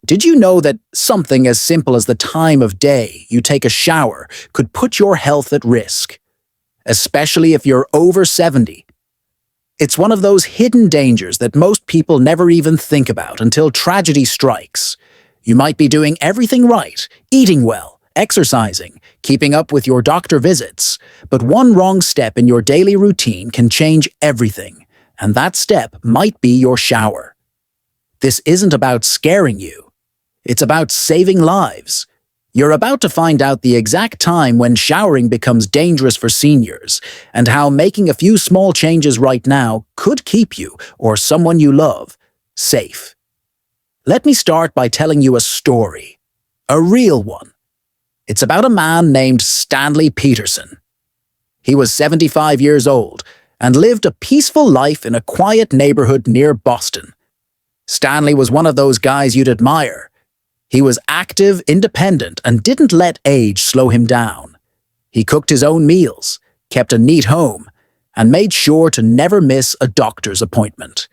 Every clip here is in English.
Did you know that something as simple as the time of day you take a shower could put your health at risk, especially if you're over 70? It's one of those hidden dangers that most people never even think about until tragedy strikes. You might be doing everything right, eating well, exercising, keeping up with your doctor visits, but one wrong step in your daily routine can change everything, and that step might be your shower. This isn't about scaring you. It's about saving lives. You're about to find out the exact time when showering becomes dangerous for seniors, and how making a few small changes right now could keep you, or someone you love, safe. Let me start by telling you a story. A real one. It's about a man named Stanley Peterson. He was 75 years old and lived a peaceful life in a quiet neighborhood near Boston. Stanley was one of those guys you'd admire. He was active, independent, and didn't let age slow him down. He cooked his own meals, kept a neat home, and made sure to never miss a doctor's appointment.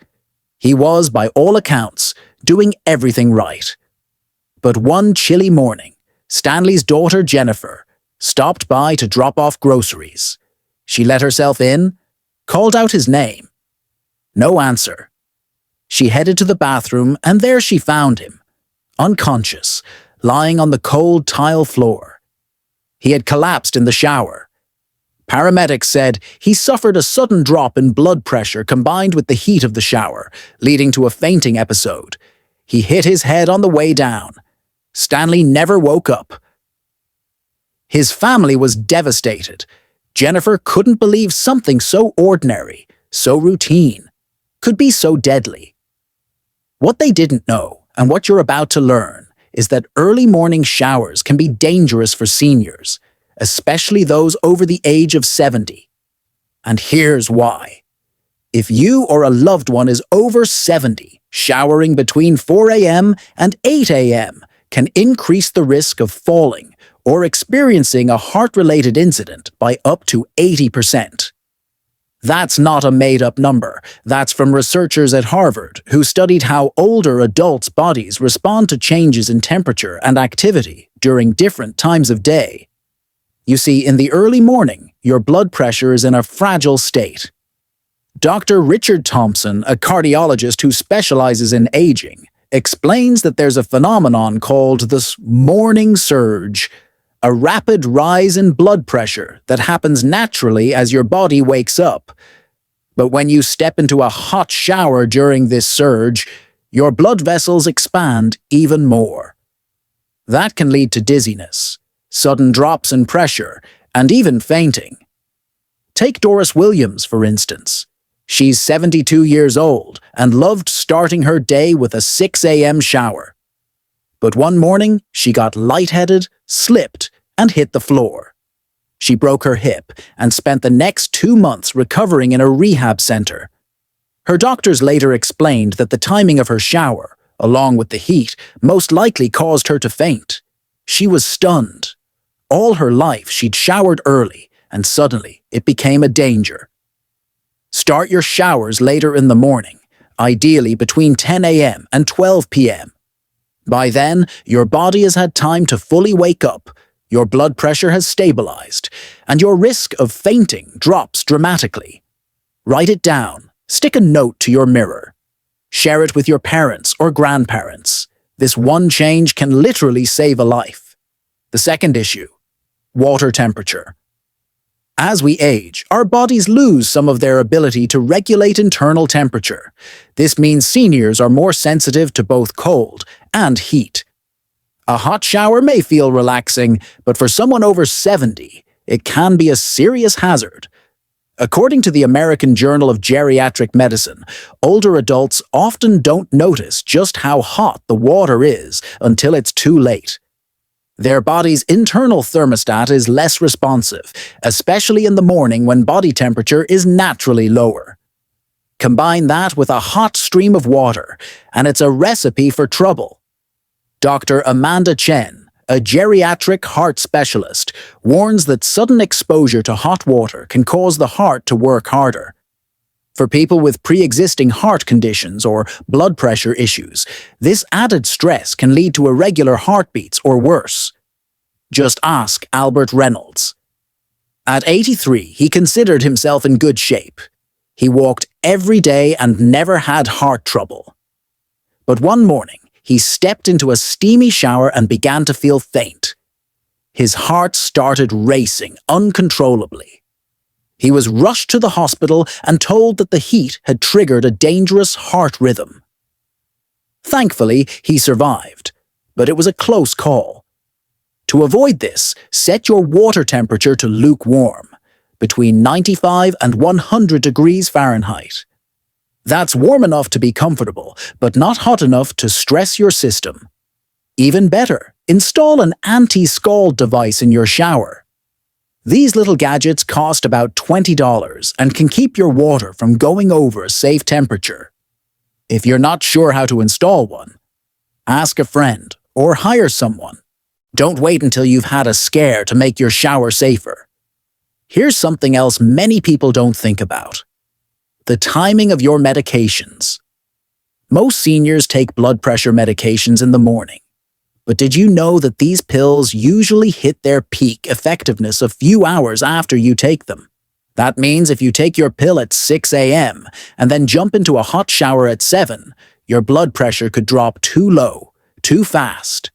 He was, by all accounts, doing everything right. But one chilly morning, Stanley's daughter Jennifer stopped by to drop off groceries. She let herself in, called out his name. No answer. She headed to the bathroom, and there she found him, unconscious, lying on the cold tile floor. He had collapsed in the shower. Paramedics said he suffered a sudden drop in blood pressure combined with the heat of the shower, leading to a fainting episode. He hit his head on the way down. Stanley never woke up. His family was devastated. Jennifer couldn't believe something so ordinary, so routine, could be so deadly. What they didn't know, and what you're about to learn, is that early morning showers can be dangerous for seniors, especially those over the age of 70. And here's why. If you or a loved one is over 70, showering between 4 a.m. and 8 a.m. can increase the risk of falling or experiencing a heart-related incident by up to 80%. That's not a made-up number. That's from researchers at Harvard who studied how older adults' bodies respond to changes in temperature and activity during different times of day. You see, in the early morning, your blood pressure is in a fragile state. Dr. Richard Thompson, a cardiologist who specializes in aging, explains that there's a phenomenon called the morning surge, a rapid rise in blood pressure that happens naturally as your body wakes up. But when you step into a hot shower during this surge, your blood vessels expand even more. That can lead to dizziness, sudden drops in pressure, and even fainting. Take Doris Williams, for instance. She's 72 years old and loved starting her day with a 6 a.m. shower. But one morning, she got lightheaded, slipped, and hit the floor. She broke her hip and spent the next 2 months recovering in a rehab center. Her doctors later explained that the timing of her shower, along with the heat, most likely caused her to faint. She was stunned. All her life, she'd showered early, and suddenly it became a danger. Start your showers later in the morning, ideally between 10 a.m. and 12 p.m. By then, your body has had time to fully wake up, your blood pressure has stabilized, and your risk of fainting drops dramatically. Write it down. Stick a note to your mirror. Share it with your parents or grandparents. This one change can literally save a life. The second issue: water temperature. As we age, our bodies lose some of their ability to regulate internal temperature. This means seniors are more sensitive to both cold and heat. A hot shower may feel relaxing, but for someone over 70, it can be a serious hazard. According to the American Journal of Geriatric Medicine, older adults often don't notice just how hot the water is until it's too late. Their body's internal thermostat is less responsive, especially in the morning when body temperature is naturally lower. Combine that with a hot stream of water, and it's a recipe for trouble. Dr. Amanda Chen, a geriatric heart specialist, warns that sudden exposure to hot water can cause the heart to work harder. For people with pre-existing heart conditions or blood pressure issues, this added stress can lead to irregular heartbeats or worse. Just ask Albert Reynolds. At 83, he considered himself in good shape. He walked every day and never had heart trouble. But one morning, he stepped into a steamy shower and began to feel faint. His heart started racing uncontrollably. He was rushed to the hospital and told that the heat had triggered a dangerous heart rhythm. Thankfully, he survived, but it was a close call. To avoid this, set your water temperature to lukewarm, between 95 and 100 degrees Fahrenheit. That's warm enough to be comfortable, but not hot enough to stress your system. Even better, install an anti-scald device in your shower. These little gadgets cost about $20 and can keep your water from going over a safe temperature. If you're not sure how to install one, ask a friend or hire someone. Don't wait until you've had a scare to make your shower safer. Here's something else many people don't think about: the timing of your medications. Most seniors take blood pressure medications in the morning. But did you know that these pills usually hit their peak effectiveness a few hours after you take them? That means if you take your pill at 6 a.m. and then jump into a hot shower at 7, your blood pressure could drop too low, too fast.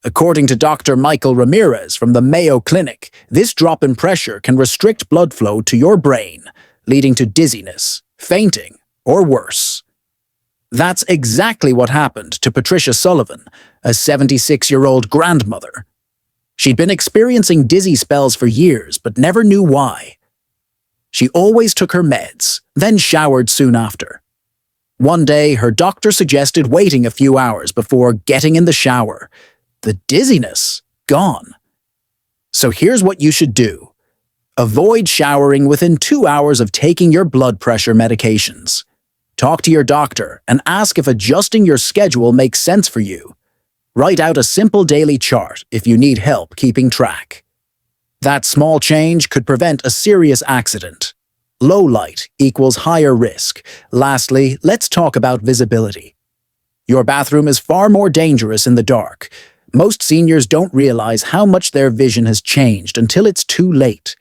According to Dr. Michael Ramirez from the Mayo Clinic, this drop in pressure can restrict blood flow to your brain, leading to dizziness, fainting, or worse. That's exactly what happened to Patricia Sullivan, a 76-year-old grandmother. She'd been experiencing dizzy spells for years, but never knew why. She always took her meds, then showered soon after. One day, her doctor suggested waiting a few hours before getting in the shower. The dizziness, gone. So here's what you should do. Avoid showering within 2 hours of taking your blood pressure medications. Talk to your doctor and ask if adjusting your schedule makes sense for you. Write out a simple daily chart if you need help keeping track. That small change could prevent a serious accident. Low light equals higher risk. Lastly, let's talk about visibility. Your bathroom is far more dangerous in the dark. Most seniors don't realize how much their vision has changed until it's too late.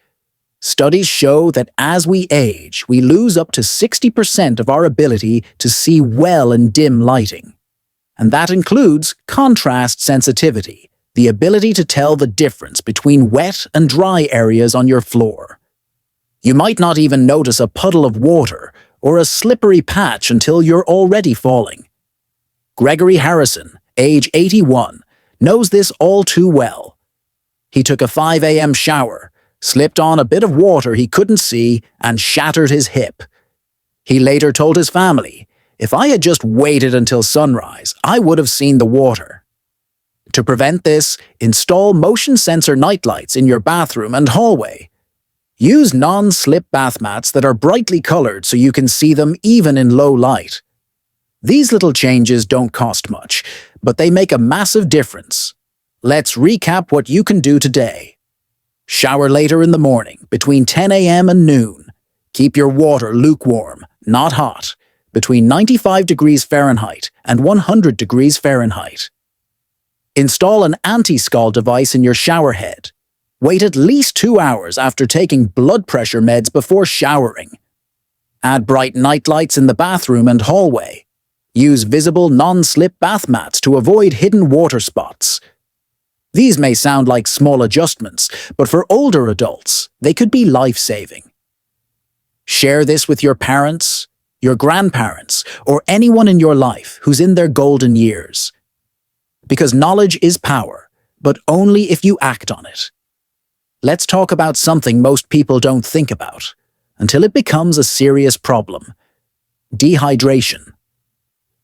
Studies show that as we age, we lose up to 60% of our ability to see well in dim lighting. And that includes contrast sensitivity, the ability to tell the difference between wet and dry areas on your floor. You might not even notice a puddle of water or a slippery patch until you're already falling. Gregory Harrison, age 81, knows this all too well. He took a 5 a.m. shower, slipped on a bit of water he couldn't see, and shattered his hip. He later told his family, "If I had just waited until sunrise, I would have seen the water." To prevent this, install motion sensor nightlights in your bathroom and hallway. Use non-slip bath mats that are brightly colored so you can see them even in low light. These little changes don't cost much, but they make a massive difference. Let's recap what you can do today. Shower later in the morning, between 10 a.m. and noon. Keep your water lukewarm, not hot, between 95 degrees Fahrenheit and 100 degrees Fahrenheit. Install an anti-scald device in your shower head. Wait at least 2 hours after taking blood pressure meds before showering. Add bright night lights in the bathroom and hallway. Use visible non-slip bath mats to avoid hidden water spots. These may sound like small adjustments, but for older adults, they could be life-saving. Share this with your parents, your grandparents, or anyone in your life who's in their golden years. Because knowledge is power, but only if you act on it. Let's talk about something most people don't think about, until it becomes a serious problem: dehydration.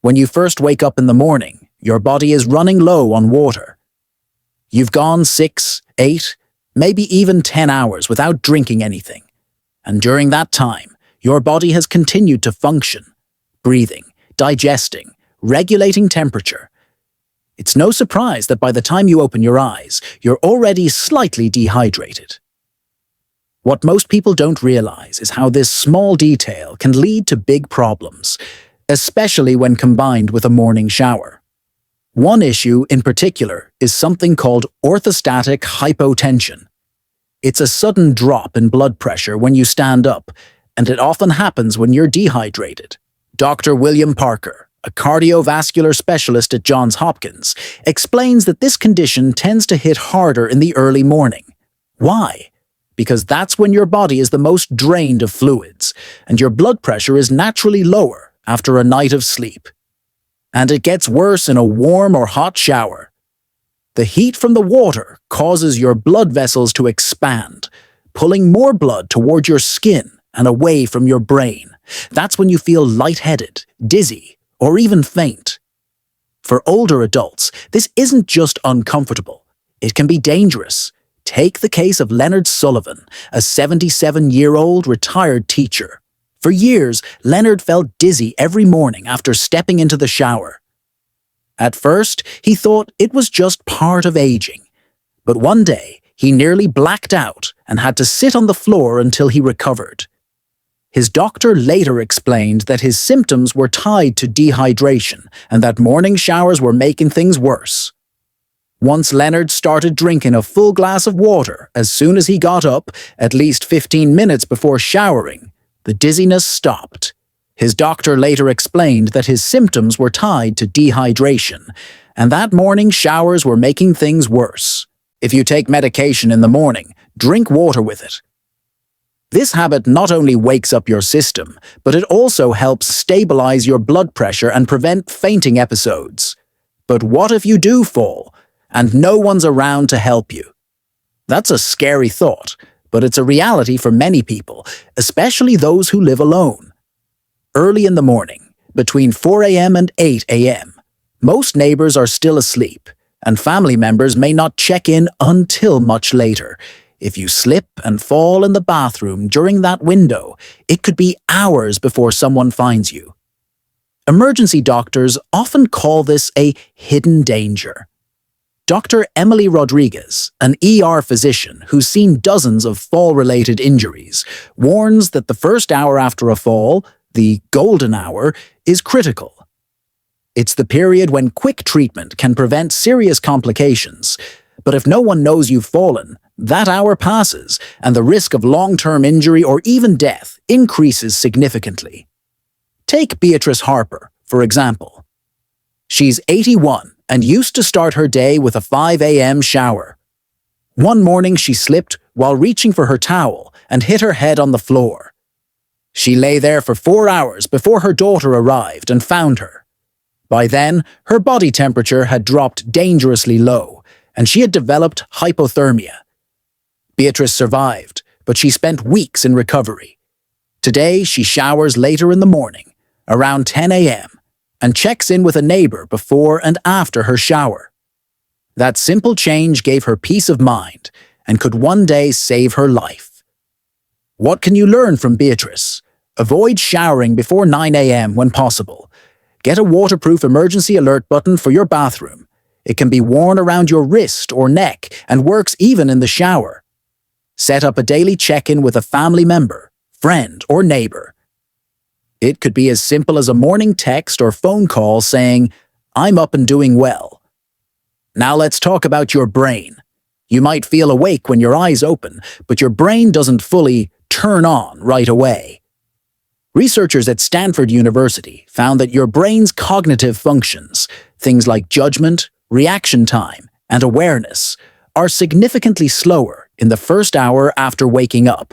When you first wake up in the morning, your body is running low on water. You've gone 6, 8, maybe even 10 hours without drinking anything. And during that time, your body has continued to function, breathing, digesting, regulating temperature. It's no surprise that by the time you open your eyes, you're already slightly dehydrated. What most people don't realize is how this small detail can lead to big problems, especially when combined with a morning shower. One issue in particular is something called orthostatic hypotension. It's a sudden drop in blood pressure when you stand up, and it often happens when you're dehydrated. Dr. William Parker, a cardiovascular specialist at Johns Hopkins, explains that this condition tends to hit harder in the early morning. Why? Because that's when your body is the most drained of fluids, and your blood pressure is naturally lower after a night of sleep. And it gets worse in a warm or hot shower. The heat from the water causes your blood vessels to expand, pulling more blood toward your skin and away from your brain. That's when you feel lightheaded, dizzy, or even faint. For older adults, this isn't just uncomfortable. It can be dangerous. Take the case of Leonard Sullivan, a 77-year-old retired teacher. For years, Leonard felt dizzy every morning after stepping into the shower. At first, he thought it was just part of aging. But one day, he nearly blacked out and had to sit on the floor until he recovered. His doctor later explained that his symptoms were tied to dehydration and that morning showers were making things worse. Once Leonard started drinking a full glass of water as soon as he got up, at least 15 minutes before showering, the dizziness stopped. His doctor later explained that his symptoms were tied to dehydration, and that morning showers were making things worse. If you take medication in the morning, drink water with it. This habit not only wakes up your system, but it also helps stabilize your blood pressure and prevent fainting episodes. But what if you do fall, and no one's around to help you? That's a scary thought, but it's a reality for many people, especially those who live alone. Early in the morning, between 4 a.m. and 8 a.m., most neighbors are still asleep, and family members may not check in until much later. If you slip and fall in the bathroom during that window, it could be hours before someone finds you. Emergency doctors often call this a hidden danger. Dr. Emily Rodriguez, an ER physician who's seen dozens of fall-related injuries, warns that the first hour after a fall, the golden hour, is critical. It's the period when quick treatment can prevent serious complications, but if no one knows you've fallen, that hour passes and the risk of long-term injury or even death increases significantly. Take Beatrice Harper, for example. She's 81 and used to start her day with a 5 a.m. shower. One morning she slipped while reaching for her towel and hit her head on the floor. She lay there for 4 hours before her daughter arrived and found her. By then, her body temperature had dropped dangerously low, and she had developed hypothermia. Beatrice survived, but she spent weeks in recovery. Today, she showers later in the morning, around 10 a.m., and checks in with a neighbor before and after her shower. That simple change gave her peace of mind and could one day save her life. What can you learn from Beatrice? Avoid showering before 9 a.m. when possible. Get a waterproof emergency alert button for your bathroom. It can be worn around your wrist or neck and works even in the shower. Set up a daily check-in with a family member, friend, or neighbor. It could be as simple as a morning text or phone call saying, "I'm up and doing well." Now let's talk about your brain. You might feel awake when your eyes open, but your brain doesn't fully turn on right away. Researchers at Stanford University found that your brain's cognitive functions, things like judgment, reaction time, and awareness, are significantly slower in the first hour after waking up,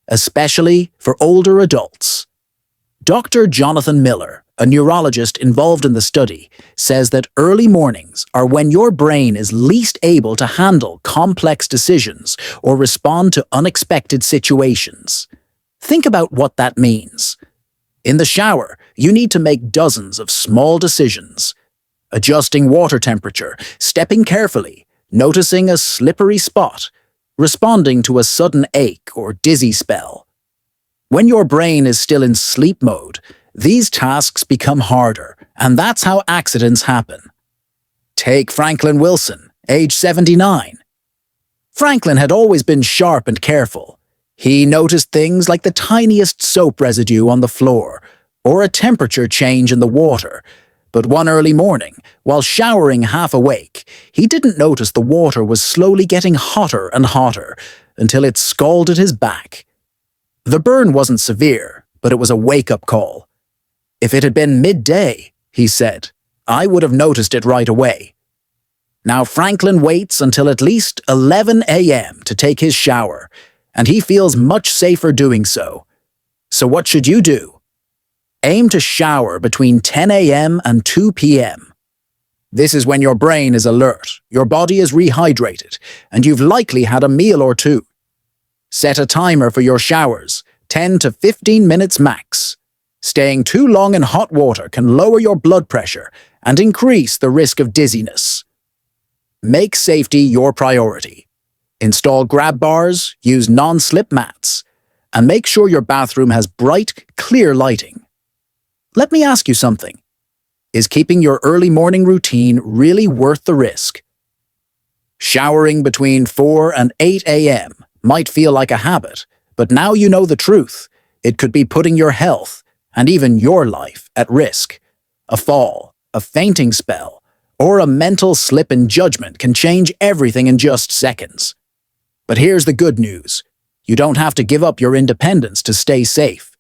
especially for older adults. Dr. Jonathan Miller, a neurologist involved in the study, says that early mornings are when your brain is least able to handle complex decisions or respond to unexpected situations. Think about what that means. In the shower, you need to make dozens of small decisions. Adjusting water temperature, stepping carefully, noticing a slippery spot, responding to a sudden ache or dizzy spell. When your brain is still in sleep mode, these tasks become harder, and that's how accidents happen. Take Franklin Wilson, age 79. Franklin had always been sharp and careful. He noticed things like the tiniest soap residue on the floor or a temperature change in the water. But one early morning, while showering half awake, he didn't notice the water was slowly getting hotter and hotter until it scalded his back. The burn wasn't severe, but it was a wake-up call. If it had been midday, he said, I would have noticed it right away. Now Franklin waits until at least 11 a.m. to take his shower, and he feels much safer doing so. So what should you do? Aim to shower between 10 a.m. and 2 p.m. This is when your brain is alert, your body is rehydrated, and you've likely had a meal or two. Set a timer for your showers, 10 to 15 minutes max. Staying too long in hot water can lower your blood pressure and increase the risk of dizziness. Make safety your priority. Install grab bars, use non-slip mats, and make sure your bathroom has bright, clear lighting. Let me ask you something. Is keeping your early morning routine really worth the risk? Showering between 4 and 8 a.m. might feel like a habit, but now you know the truth. It could be putting your health, and even your life, at risk. A fall, a fainting spell, or a mental slip in judgment can change everything in just seconds. But here's the good news. You don't have to give up your independence to stay safe.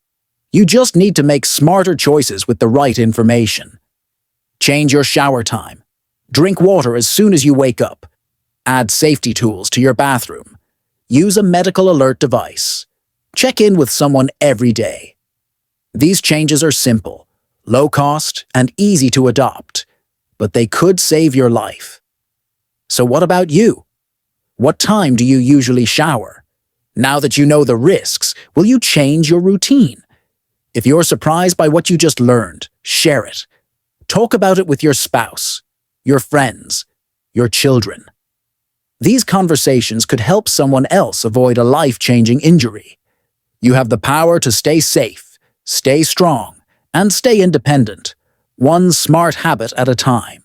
You just need to make smarter choices with the right information. Change your shower time. Drink water as soon as you wake up. Add safety tools to your bathroom. Use a medical alert device. Check in with someone every day. These changes are simple, low cost, and easy to adopt, but they could save your life. So what about you? What time do you usually shower? Now that you know the risks, will you change your routine? If you're surprised by what you just learned, share it. Talk about it with your spouse, your friends, your children. These conversations could help someone else avoid a life-changing injury. You have the power to stay safe, stay strong, and stay independent, one smart habit at a time.